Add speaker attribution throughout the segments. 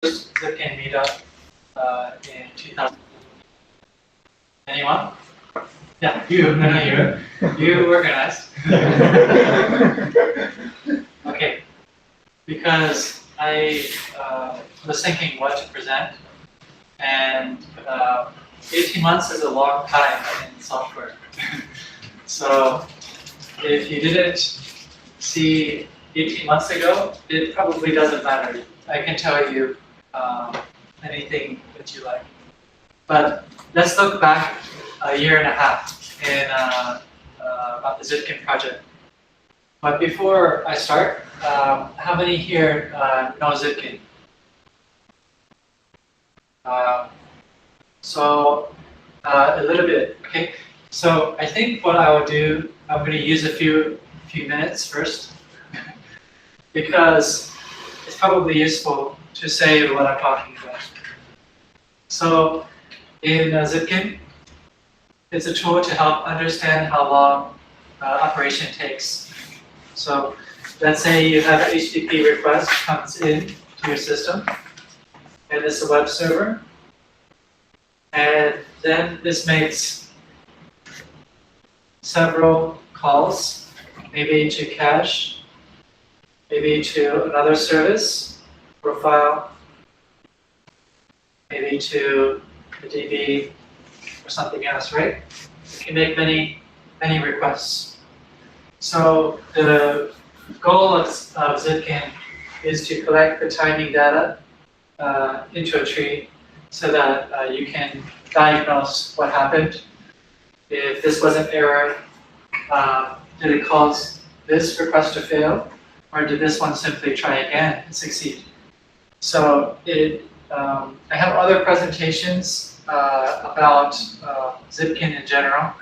Speaker 1: Zipkin meetup in 2000. Anyone? Yeah, you. No, you. You organized. Okay, because I was thinking what to present, and 18 months is a long time in software. So if you didn't see 18 months ago, it probably doesn't matter. I can tell you anything that you like. But let's look back a year and a half in about the Zipkin project. But before I start, how many here know Zipkin? So a little bit, okay? So I think what I will do, I'm going to use a few minutes first, because it's probably useful to say what I'm talking about. So in Zipkin, it's a tool to help understand how long operation takes. So let's say you have an HTTP request comes in to your system, and it's a web server, and then this makes several calls, maybe to cache, maybe to another service, profile, maybe to the DB or something else, right? You can make many requests. So the goal of Zipkin is to collect the timing data into a tree so that you can diagnose what happened. If this was an error, did it cause this request to fail, or did this one simply try again and succeed? So I have other presentations about Zipkin in general,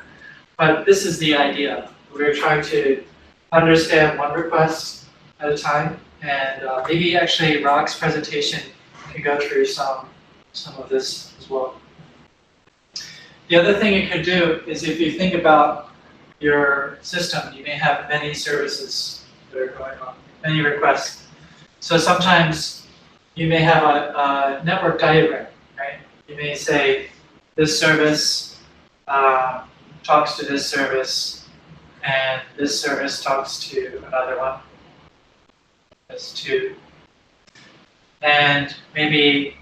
Speaker 1: but this is the idea. We're trying to understand one request at a time, and maybe actually Rock's presentation can go through some of this as well. The other thing you could do is, if you think about your system, you may have many services that are going on, many requests. So sometimes you may have a network diagram, right? You may say this service talks to this service, and this service talks to another one. That's two. And maybe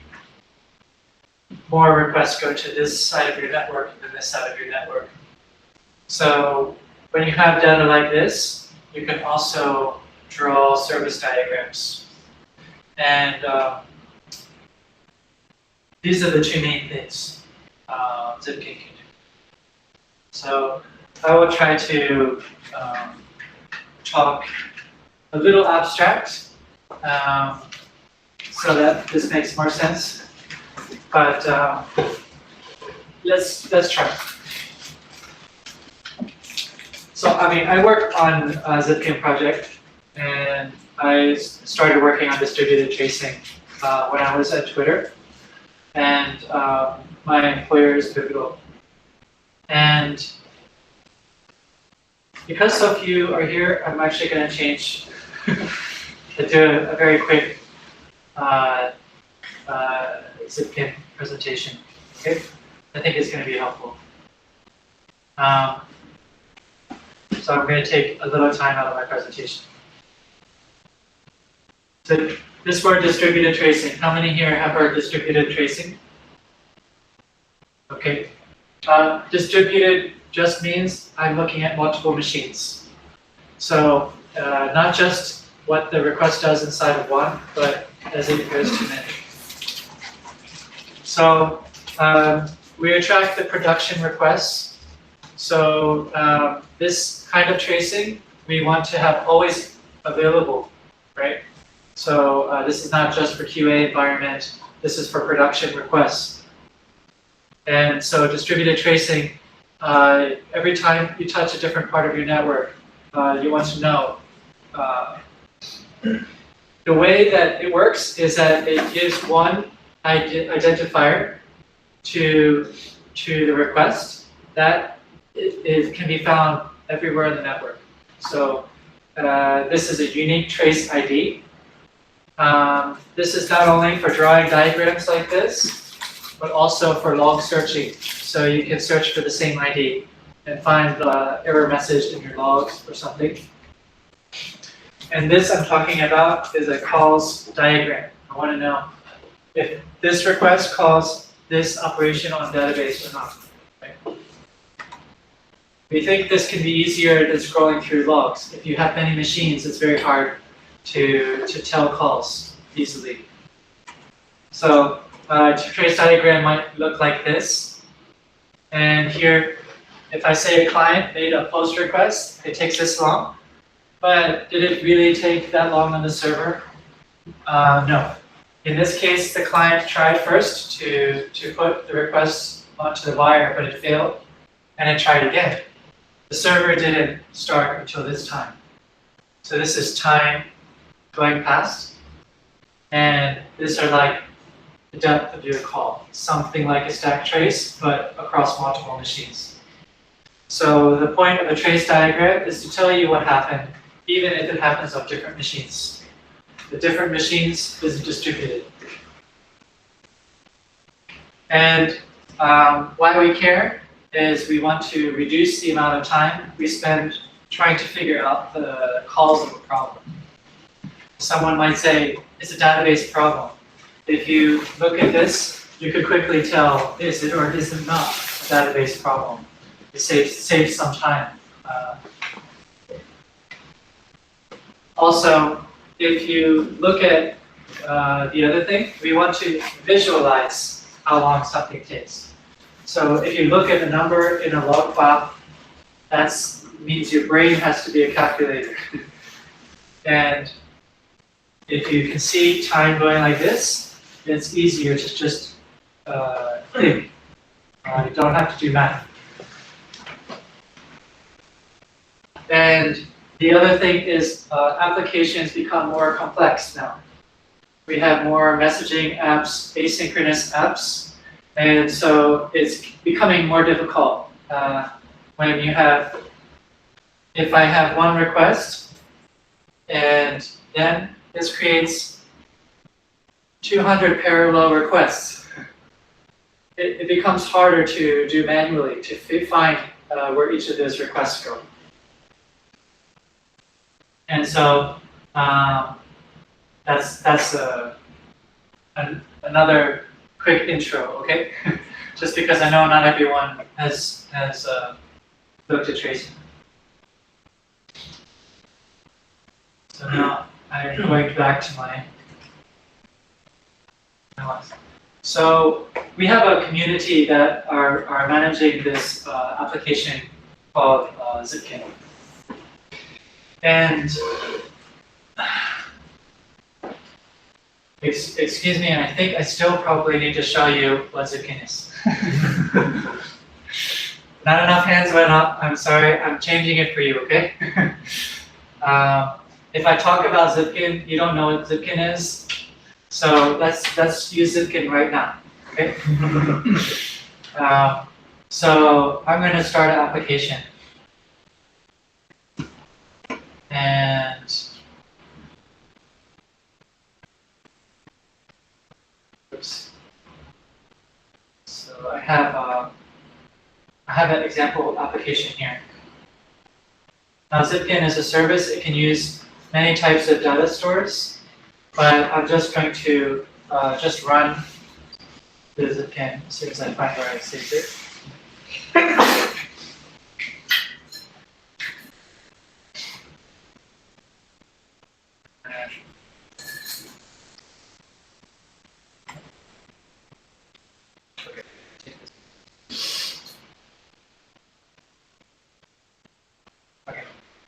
Speaker 1: more requests go to this side of your network than this side of your network. So when you have data like this, you can also draw service diagrams. And these are the two main things Zipkin can do. So I will try to talk a little abstract so that this makes more sense. But let's try. So I work on a Zipkin project, and I started working on distributed tracing when I was at Twitter, and my employer is Pivotal. And because so few are here, I'm actually going to change to do a very quick Zipkin presentation. Okay, I think it's going to be helpful. So I'm going to take a little time out of my presentation. So this word distributed tracing. How many here have heard distributed tracing? Okay. Distributed just means I'm looking at multiple machines. So not just what the request does inside of one, but as it goes to many. So we attract the production requests. So this kind of tracing we want to have always available, right? So this is not just for QA environment, this is for production requests. And so distributed tracing, every time you touch a different part of your network, you want to know. The way that it works is that it gives one identifier to the request that it can be found everywhere in the network. So this is a unique trace ID. This is not only for drawing diagrams like this, but also for log searching. So you can search for the same ID and find the error message in your logs or something. And this I'm talking about is a calls diagram. I want to know if this request calls this operation on database or not. Right? We think this can be easier than scrolling through logs. If you have many machines, it's very hard to tell calls easily. So trace diagram might look like this. And here, if I say a client made a post request, it takes this long. But did it really take that long on the server? No. In this case, the client tried first to put the request onto the wire, but it failed, and it tried again. The server didn't start until this time. So this is time going past, and these are like the depth of your call, something like a stack trace, but across multiple machines. So the point of a trace diagram is to tell you what happened, even if it happens on different machines. The different machines is distributed. And why we care is we want to reduce the amount of time we spend trying to figure out the cause of a problem. Someone might say, it's a database problem. If you look at this, you could quickly tell, is it or is it not a database problem? It saves some time. Also, if you look at the other thing, we want to visualize how long something takes. So if you look at a number in a log file, that means your brain has to be a calculator. And if you can see time going like this, it's easier to just think. You don't have to do math. And the other thing is applications become more complex now. We have more messaging apps, asynchronous apps, and so it's becoming more difficult when you have, if I have one request, and then this creates 200 parallel requests. It becomes harder to do manually, to find where each of those requests go. And so that's another quick intro, okay? Just because I know not everyone has looked at tracing. So now I'm going back to my list. So we have a community that are managing this application called Zipkin. And excuse me, and I think I still probably need to show you what Zipkin is. Not enough hands went up. I'm sorry. I'm changing it for you, okay? If I talk about Zipkin, you don't know what Zipkin is. So let's use Zipkin right now, okay? So I'm going to start an application. And oops. So I have an example application here. Now Zipkin is a service. It can use many types of data stores, but I'm just going to just run the Zipkin as soon as I find where I saved it.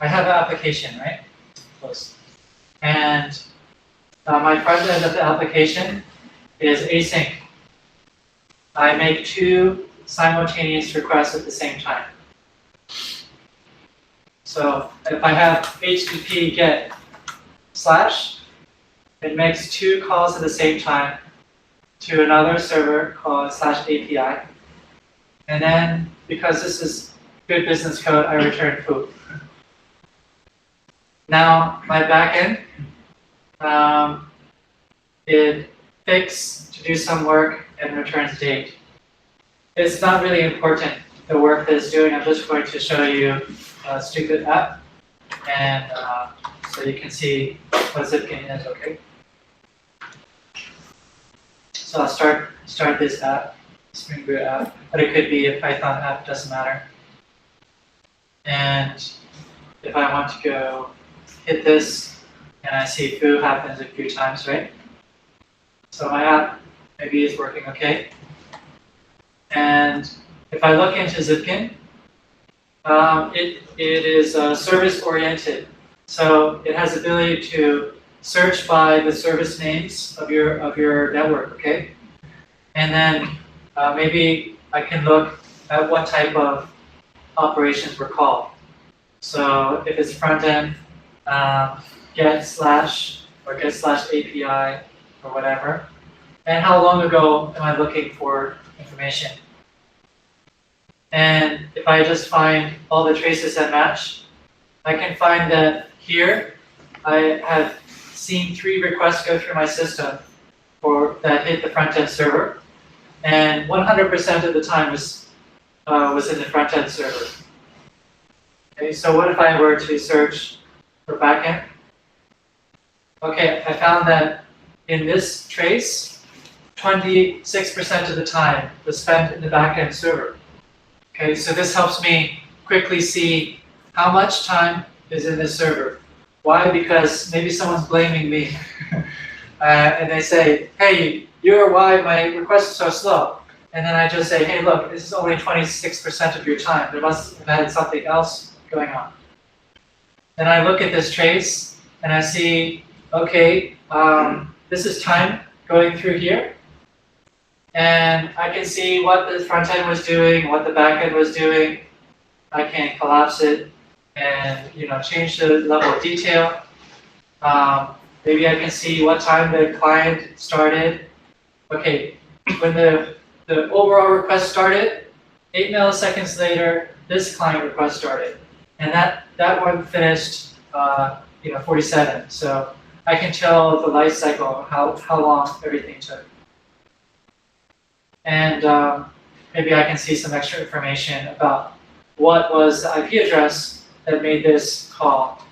Speaker 1: I have an application, right? Close. And my front end of the application is async. I make 2 simultaneous requests at the same time. So if I have HTTP GET /, it makes 2 calls at the same time to another server called /API. And then, because this is good business code, I return foo. Now, my backend it picks to do some work and returns date. It's not really important, the work that it's doing. I'm just going to show you a stupid app, and so you can see what Zipkin is, okay? So I'll start this app, Spring Boot app, but it could be a Python app, doesn't matter. And if I want to go hit this, and I see foo happens a few times, right? So my app maybe is working okay. And if I look into Zipkin, it is service-oriented. So it has the ability to search by the service names of your network, okay? And then maybe I can look at what type of operations were called. So if it's front end, get slash or get slash API or whatever. And how long ago am I looking for information? And if I just find all the traces that match, I can find that here I have seen 3 requests go through my system that hit the front-end server, and 100% of the time was in the front-end server. Okay, so what if I were to search for backend? Okay, I found that in this trace, 26% of the time was spent in the backend server. Okay, so this helps me quickly see how much time is in this server. Why? Because maybe someone's blaming me. And they say, hey, you're why my requests are so slow. And then I just say, hey, look, this is only 26% of your time. There must have had something else going on. Then I look at this trace and I see, okay, this is time going through here. And I can see what the front end was doing, what the back end was doing. I can collapse it and change the level of detail. Maybe I can see what time the client started. Okay, when the overall request started, 8 milliseconds later, this client request started, and that one finished 47. So I can tell the life cycle, how long everything took. And maybe I can see some extra information about what was the IP address that made this call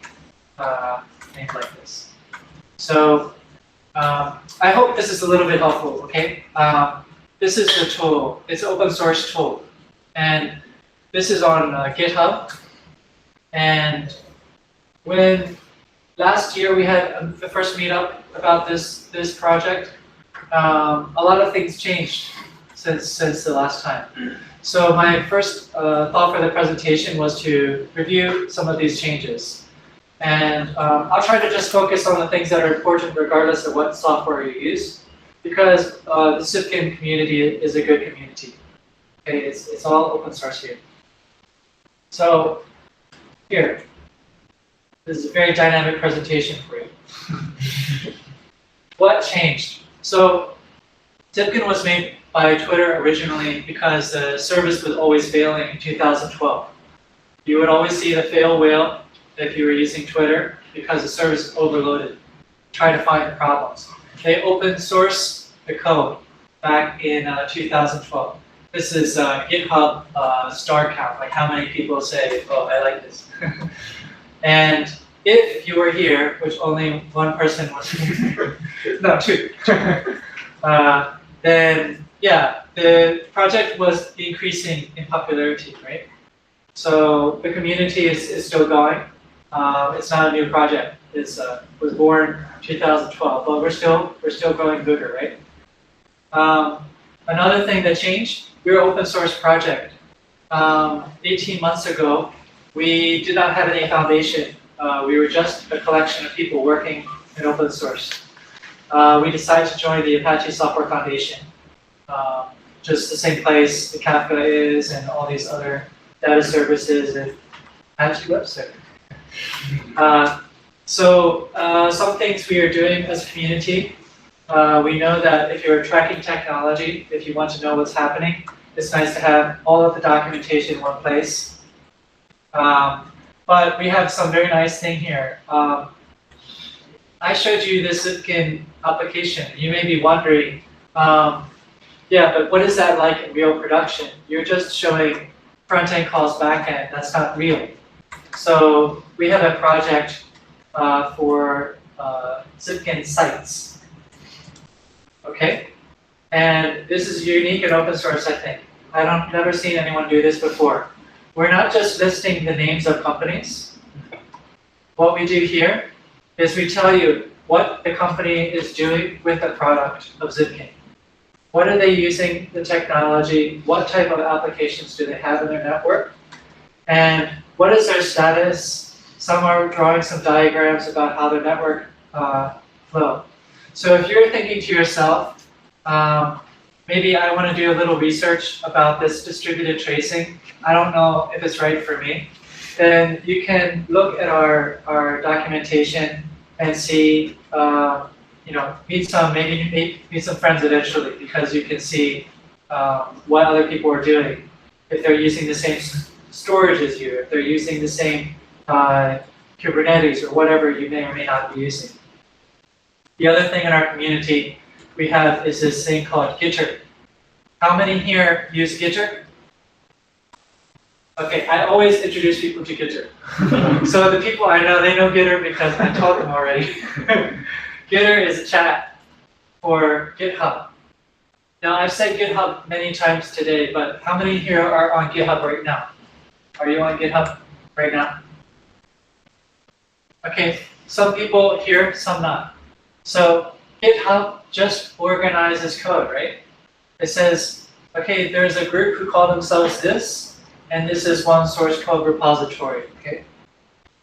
Speaker 1: named like this. So I hope this is a little bit helpful, okay? This is the tool. It's an open source tool. And this is on GitHub. And when last year we had the first meetup about this project, a lot of things changed since the last time. So my first thought for the presentation was to review some of these changes. And I'll try to just focus on the things that are important regardless of what software you use, because the Zipkin community is a good community. Okay, it's all open source here. So here, this is a very dynamic presentation for you. What changed? So Zipkin was made by Twitter originally because the service was always failing in 2012. You would always see the fail whale if you were using Twitter because the service is overloaded. Try to find the problems. They open source the code back in 2012. This is GitHub star count, like how many people say, oh, I like this. And if you were here, which only one person was here, no, 2, then yeah, the project was increasing in popularity, right? So the community is still going. It's not a new project. It was born in 2012, but we're still growing bigger, right? Another thing that changed, we're an open source project. 18 months ago, we did not have any foundation. We were just a collection of people working in open source. We decided to join the Apache Software Foundation. Just the same place the Kafka is and all these other data services and Apache Web Server. So some things we are doing as a community, we know that if you're tracking technology, if you want to know what's happening, it's nice to have all of the documentation in one place. But we have some very nice thing here. I showed you this Zipkin application. You may be wondering, yeah, but what is that like in real production? You're just showing front-end calls back-end. That's not real. So we have a project for Zipkin sites. Okay? And this is unique and open source, I think. Never seen anyone do this before. We're not just listing the names of companies. What we do here is we tell you what the company is doing with the product of Zipkin. What are they using the technology? What type of applications do they have in their network? And what is their status? Some are drawing some diagrams about how their network flow. So if you're thinking to yourself, maybe I want to do a little research about this distributed tracing. I don't know if it's right for me. Then you can look at our documentation and see, meet some friends eventually, because you can see what other people are doing. If they're using the same storage as you, if they're using the same Kubernetes or whatever you may or may not be using. The other thing in our community we have is this thing called Gitter. How many here use Gitter? Okay, I always introduce people to Gitter. So the people I know, they know Gitter because I told them already. Gitter is a chat for GitHub. Now I've said GitHub many times today, but how many here are on GitHub right now? Are you on GitHub right now? Okay, some people here, some not. So GitHub just organizes code, right? It says, okay, there's a group who call themselves this, and this is one source code repository, okay?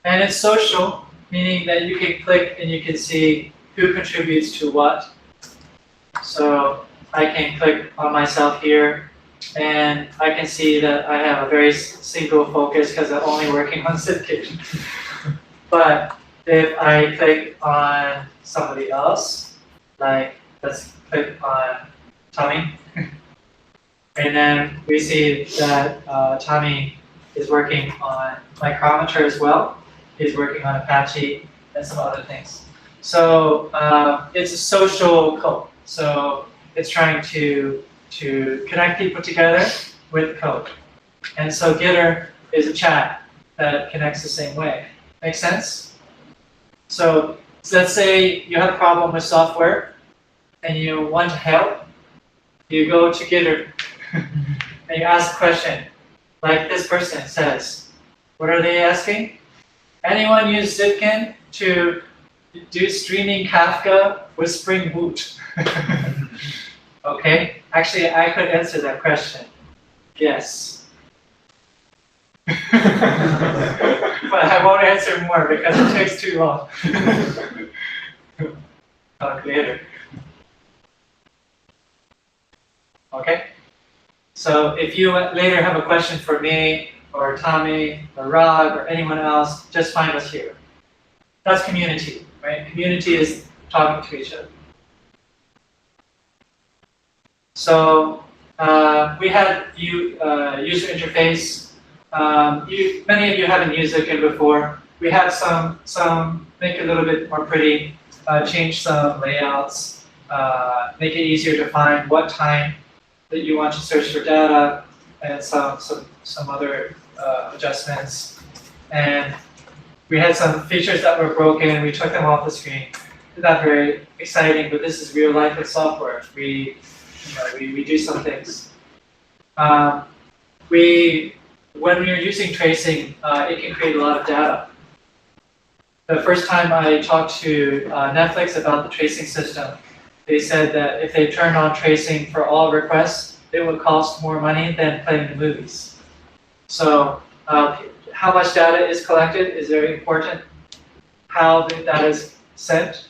Speaker 1: And it's social, meaning that you can click and you can see who contributes to what. So I can click on myself here, and I can see that I have a very single focus because I'm only working on Zipkin. But if I click on somebody else, like let's click on Tommy, and then we see that Tommy is working on Micrometer as well. He's working on Apache and some other things. So it's a social code. So it's trying to connect people together with code. And so Gitter is a chat that connects the same way. Make sense? So let's say you have a problem with software and you want help. You go to Gitter and you ask a question, like this person says. What are they asking? Anyone use Zipkin to do streaming Kafka with Spring Boot? Okay, actually I could answer that question. Yes. But I won't answer more because it takes too long. Talk later. Okay? So if you later have a question for me, or Tommy, or Rod, or anyone else, just find us here. That's community, right? Community is talking to each other. So we had user interface. Many of you haven't used Zipkin before. We have some make it a little bit more pretty, change some layouts, make it easier to find what time that you want to search for data, and some other adjustments. And we had some features that were broken. We took them off the screen. Not very exciting, but this is real life with software. We do some things. When you're using tracing, it can create a lot of data. The first time I talked to Netflix about the tracing system, they said that if they turned on tracing for all requests, it would cost more money than playing the movies. So how much data is collected is very important. How the data is sent.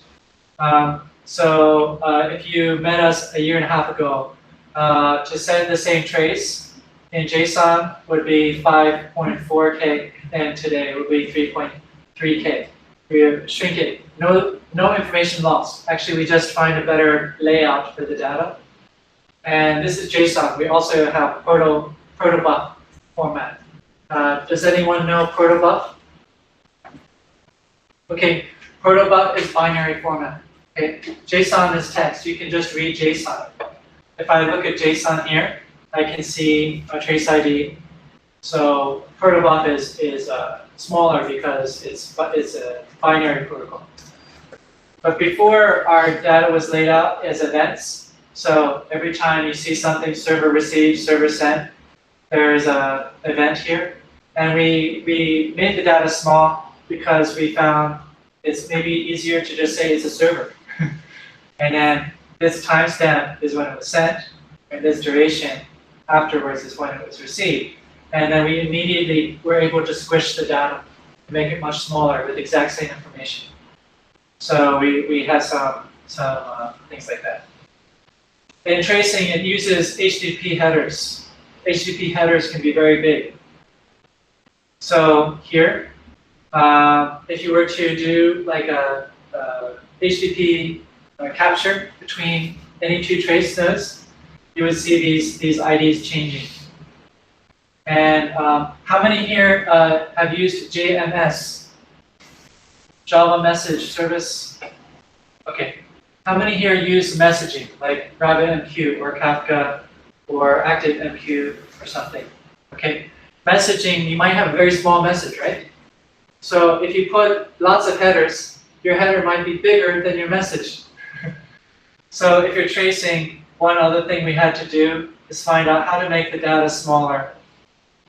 Speaker 1: So if you met us a year and a half ago, to send the same trace in JSON would be 5.4K, and today it would be 3.3K. We shrink it. No information lost. Actually, we just find a better layout for the data. And this is JSON. We also have protobuf format. Does anyone know protobuf? Okay, Protobuf is binary format. Okay? JSON is text. You can just read JSON. If I look at JSON here, I can see a trace ID. So protobuf is smaller because it's a binary protocol. But before, our data was laid out as events. So every time you see something, server receive, server send, there's an event here. And we made the data small because we found it's maybe easier to just say it's a server. And then this timestamp is when it was sent, and this duration afterwards is when it was received. And then we immediately were able to squish the data and make it much smaller with the exact same information. So we had some things like that. In tracing, it uses HTTP headers. HTTP headers can be very big. So here, if you were to do like a HTTP capture between any two trace nodes, you would see these IDs changing. And how many here have used JMS? Java Message Service? Okay. How many here use messaging, like RabbitMQ or Kafka or ActiveMQ or something? Okay. Messaging, you might have a very small message, right? So if you put lots of headers, your header might be bigger than your message. So if you're tracing, one other thing we had to do is find out how to make the data smaller.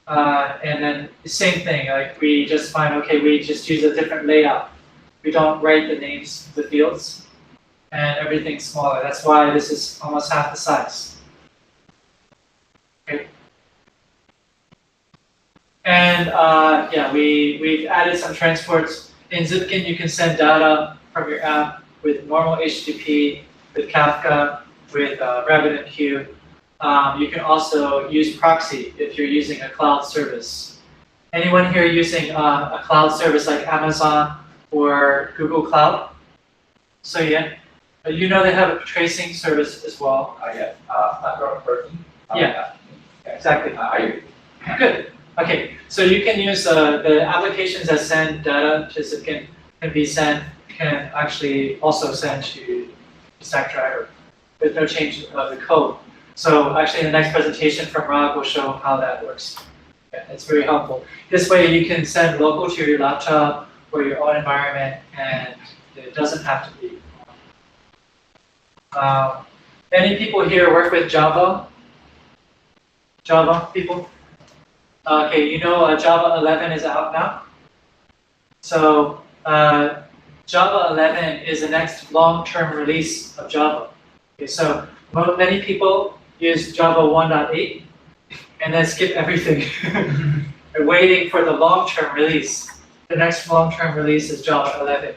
Speaker 1: And then the same thing, like we just find, okay, we just use a different layout. We don't write the names of the fields, and everything's smaller. That's why this is almost half the size. Okay. And yeah, we've added some transports. In Zipkin, you can send data from your app with normal HTTP, with Kafka, with RabbitMQ. You can also use proxy if you're using a cloud service. Anyone here using a cloud service like Amazon or Google Cloud? So yeah, you know they have a tracing service as well.
Speaker 2: Yeah, platform person.
Speaker 1: Yeah, exactly. Good. Okay, so you can use the applications that send data to Zipkin can actually also send to Stackdriver with no change of the code. So actually, the next presentation from Rob will show how that works. Yeah, it's very helpful. This way, you can send local to your laptop or your own environment, and it doesn't have to be. Many people here work with Java? Java people? Okay, you know Java 11 is out now. So Java 11 is the next long-term release of Java. Okay, so many people use Java 1.8 and then skip everything. They're waiting for the long-term release. The next long-term release is Java 11.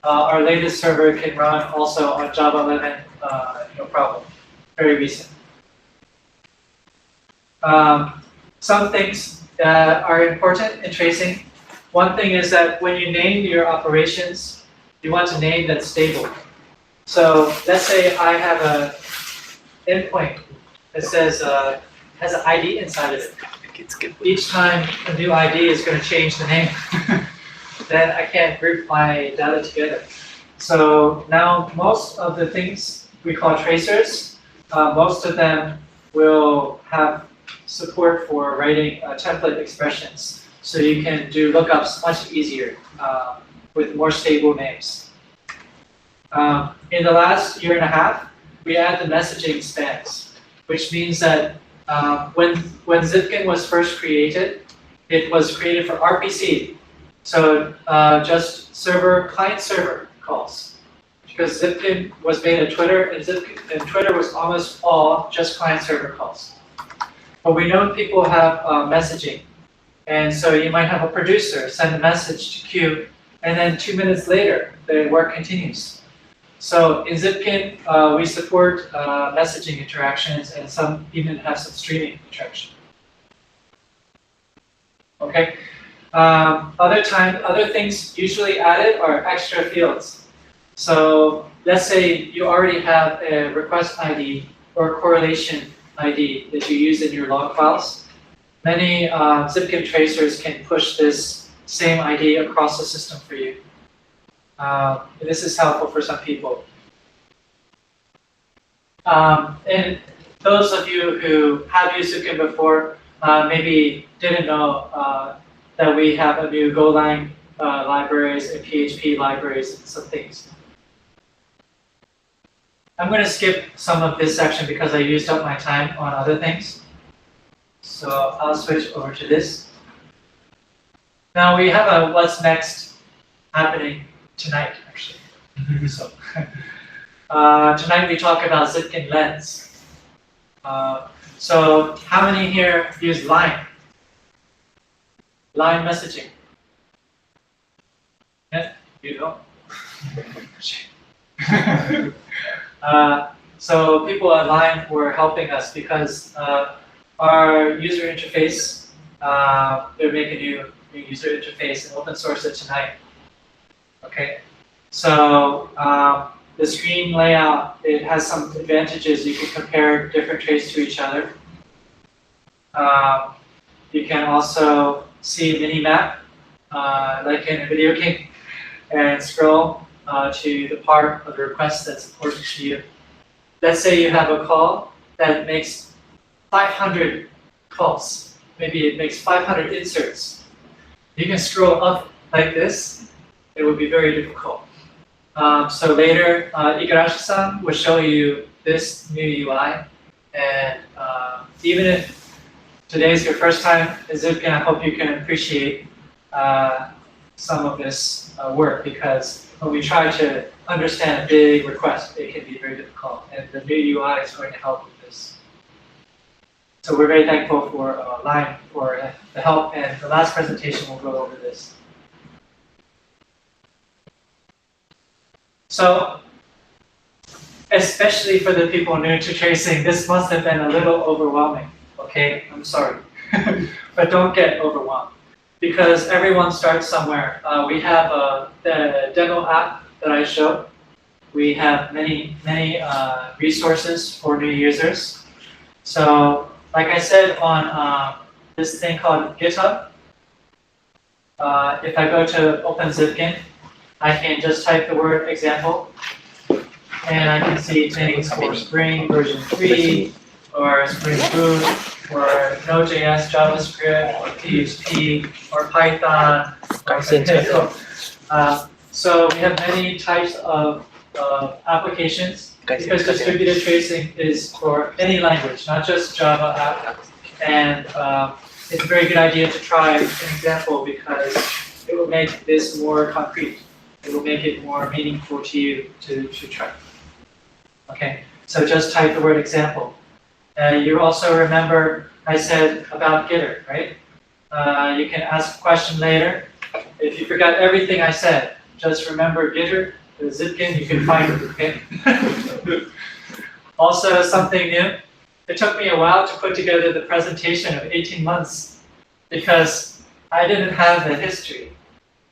Speaker 1: Our latest server can run also on Java 11, no problem. Very recent. Some things that are important in tracing. One thing is that when you name your operations, you want a name that's stable. So let's say I have an endpoint that says has an ID inside of it. Each time a new ID is going to change the name. Then I can't group my data together. So now most of the things we call tracers, most of them will have support for writing template expressions. So you can do lookups much easier with more stable names. In the last year and a half, we added the messaging spans, which means that when Zipkin was first created, it was created for RPC. So just client-server calls. Because Zipkin was made at Twitter, and Twitter was almost all just client-server calls. But we know people have messaging. And so you might have a producer send a message to queue, and then 2 minutes later, the work continues. So in Zipkin, we support messaging interactions, and some even have some streaming interaction. Okay. Other things usually added are extra fields. So let's say you already have a request ID or a correlation ID that you use in your log files. Many Zipkin tracers can push this same ID across the system for you. This is helpful for some people. And those of you who have used Zipkin before, maybe didn't know that we have a new Golang libraries and PHP libraries and some things. I'm going to skip some of this section because I used up my time on other things. So I'll switch over to this. Now we have a what's next happening tonight, actually. So tonight we talk about Zipkin Lens. So how many here use Line? Line messaging? Yeah, you don't? So people at Line were helping us because our user interface, they're making a new user interface and open source it tonight. Okay, so the screen layout, it has some advantages. You can compare different traits to each other. You can also see a mini map, like in a video game, and scroll to the part of the request that's important to you. Let's say you have a call that makes 500 calls. Maybe it makes 500 inserts. You can scroll up like this. It would be very difficult. So later, Igarashi-san will show you this new UI. And even if today is your first time in Zipkin, I hope you can appreciate some of this work, because when we try to understand a big request, it can be very difficult. And the new UI is going to help with this. So we're very thankful for Line for the help, and the last presentation will go over this. So, especially for the people new to tracing, this must have been a little overwhelming, okay? I'm sorry. But don't get overwhelmed, because everyone starts somewhere. We have the demo app that I showed. We have many resources for new users. So, like I said on this thing called GitHub, if I go to Open Zipkin, I can just type the word example, and I can see things for Spring version 3, or Spring Boot, or Node.js, JavaScript, or PHP, or Python, or so we have many types of applications, because distributed tracing is for any language, not just Java app. And it's a very good idea to try an example, because it will make this more concrete. It will make it more meaningful to you to try. Okay, so just type the word example. You also remember I said about Gitter, right? You can ask a question later. If you forgot everything I said, just remember Gitter, the Zipkin, you can find it, okay? Also, something new. It took me a while to put together the presentation of 18 months because I didn't have the history.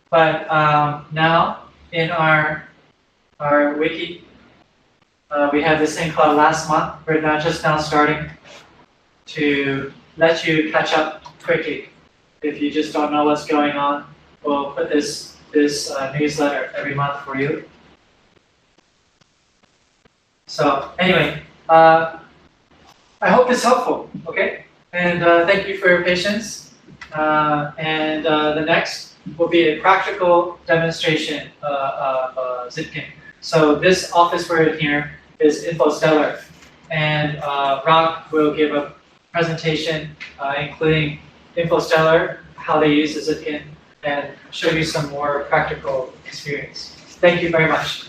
Speaker 1: But now, in our wiki, we have this thing called Last Month. We're not just now starting to let you catch up quickly. If you just don't know what's going on, we'll put this newsletter every month for you. So anyway, I hope it's helpful, okay? And thank you for your patience. And the next will be a practical demonstration of Zipkin. So this office we're in here is InfoStellar, and Rob will give a presentation including InfoStellar, how they use the Zipkin, and show you some more practical experience. Thank you very much.